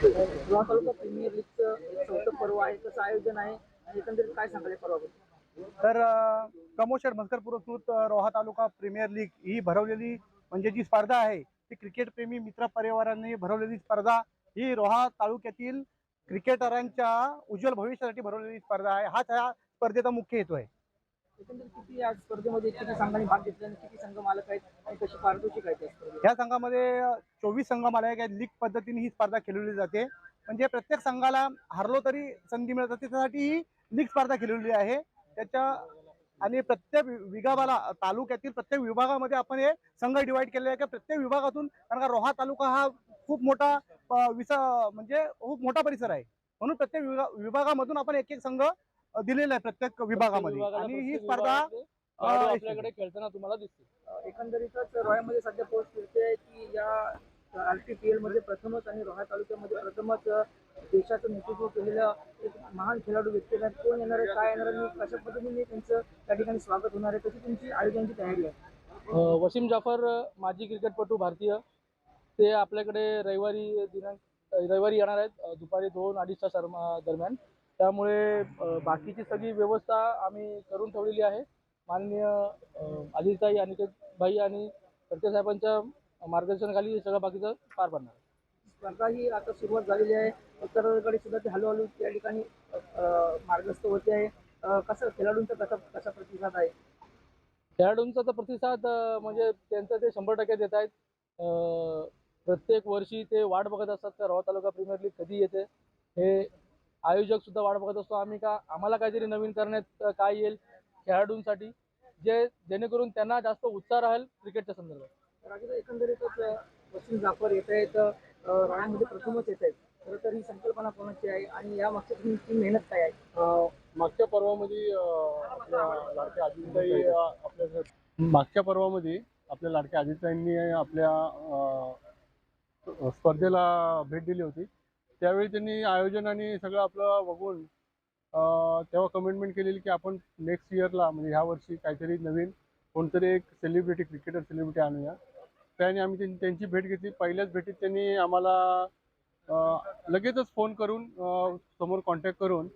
रोहा तालुका premier लीगचं एक चौथं पर्व आहे. कसं आयोजन आहे आणि एकंदरीत काय सांगाल या पर्वाबद्दल? तर प्रमोद शेठ म्हसकर पुरस्कृत रोहा तालुका प्रीमियर लीग ही भरवलेली म्हणजे जी स्पर्धा आहे ती क्रिकेट प्रेमी मित्र परिवारांनी भरवलेली स्पर्धा ही रोहा तालुक्यातील क्रिकेटरांच्या उज्ज्वल भविष्यासाठी भरवलेली स्पर्धा आहे. हाच या स्पर्धेचा मुख्य हेतू आहे. एकंदरीत किती या स्पर्धेमध्ये किती संघांनी भाग घेतला आणि किती संघ मालक आहेत आणि कशी पारितोषिक आहेत या स्पर्धेत? या संघामध्ये 24 संघ मालक आहेत. लीग पद्धतीने ही स्पर्धा खेळवली जाते. म्हणजे प्रत्येक संघाला हरलो तरी संधी मिळत असते, त्यासाठी ही लीग स्पर्धा खेळवली आहे. त्याच्या आणि प्रत्येक विभागाला तालुक्यातील प्रत्येक विभागामध्ये आपण हे संघ डिवाइड केलेले आहे की प्रत्येक विभागातून, कारण का रोहा तालुका हा खूप मोठा म्हणजे खूप मोठा परिसर आहे, म्हणून प्रत्येक विभागामधून आपण एक एक संघ दिलेला आहे प्रत्येक विभागामध्ये. आणि ही स्पर्धा आपल्याकडे खेळताना तुम्हाला दिसते. एकंदरीतच रोह्यामध्ये सध्या पोस्ट फिरते की या RTPL मध्ये प्रथमच आणि रोहा तालुक्यामध्ये प्रथमच देशाचं नेतृत्व केलेलं एक महान खेळाडू व्यक्ती आहेत. कोण येणार आहे, काय येणार आहे आणि कशा पद्धतीने त्यांचं त्या ठिकाणी स्वागत होणार आहे, कशी तुमची आयोजनाची तयारी आहे? वसीम जाफर माजी क्रिकेटपटू भारतीय, ते आपल्याकडे रविवारी येणार आहेत दुपारी 2-2:30च्या दरम्यान. त्यामुळे बाकीची सगळी व्यवस्था आम्ही करून ठेवलेली आहे. माननीय अजितताई, अनिकेत भाई आणि खडके साहेबांच्या मार्गदर्शनाखाली हे सगळं बाकीचं पार पडणार आहे. स्पर्धा ही आता सुरुवात झालेली आहे. उत्तरेकडे सुद्धा ते हळूहळू त्या ठिकाणी मार्गस्थ होते आहे. कसं खेळाडूंचा कसा प्रतिसाद आहे? खेळाडूंचा तर प्रतिसाद म्हणजे त्यांचं ते 100% देत आहेत. प्रत्येक वर्षी ते वाट बघत असतात का रोहा तालुका प्रीमियर लीग कधी येते. हे आयोजक सुद्धा वाट बघत असतो आम्ही का आम्हाला काहीतरी नवीन करण्यात काय येईल खेळाडूंसाठी, जेणेकरून त्यांना जास्त उत्साह राहील क्रिकेटच्या संदर्भात. राजेंद्र, एकंदरीतच वसीम जाफर येत आहेत, राण्यामध्ये प्रथमच येत आहेत. खरं तर ही संकल्पना कोणाची आहे आणि या मागच्या तुमची मेहनत काय आहे? मागच्या पर्वामध्ये आपल्या लाडक्या अजितताई मागच्या पर्वामध्ये आपल्या लाडक्या अजितताईंनी आपल्या स्पर्धेला भेट दिली होती. त्यावेळी त्यांनी आयोजन आणि सगळं आपलं बघून तेव्हा कमिटमेंट केलेली की आपण नेक्स्ट इयरला म्हणजे ह्या वर्षी काहीतरी नवीन कोणतरी एक क्रिकेटर सेलिब्रिटी आणूया. त्याने आम्ही त्यांची भेट घेतली. पहिल्याच भेटीत त्यांनी आम्हाला लगेचच फोन करून समोर कॉन्टॅक्ट करून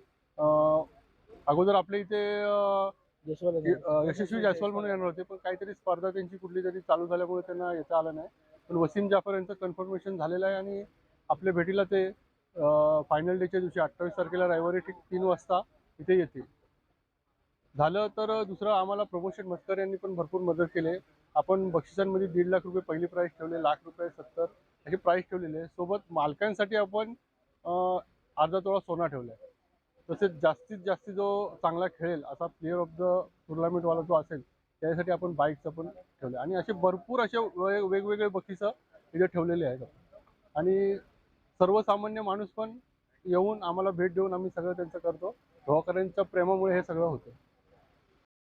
अगोदर आपल्या इथे यशस्वी जायस्वाल म्हणून येणार होते, पण काहीतरी स्पर्धा त्यांची कुठली तरी चालू झाल्यामुळे त्यांना येता आलं नाही. पण वसीम जाफर यांचं कन्फर्मेशन झालेलं आहे आणि आपल्या भेटीला ते फायनल डेच्या दिवशी 28 तारखेला रविवारी ठीक 3 वाजता इथे येतील. झालं तर दुसरं आम्हाला प्रमोद शेठ म्हसकर यांनी पण भरपूर मदत केली. आपण बक्षिसांमध्ये 1.5 लाख रुपये पहिली प्राईज ठेवले, ₹1,00,000 70 अशी प्राईज ठेवलेली आहे. सोबत मालकांसाठी आपण अर्धा तोळा सोना ठेवला आहे. तसेच जास्तीत जास्त जो चांगला खेळेल असा प्लेअर ऑफ द टुर्नामेंटवाला जो असेल त्यासाठी आपण बाईकचं पण ठेवलं आणि असे भरपूर असे वेगवेगळे बक्षिसं इथे ठेवलेले आहेत. आणि सर्वसामान्य माणूस पण येऊन आम्हाला भेट देऊन आम्ही सगळं त्यांचं करतो. रोहाकरांच्या प्रेमामुळे हे सगळं होतं.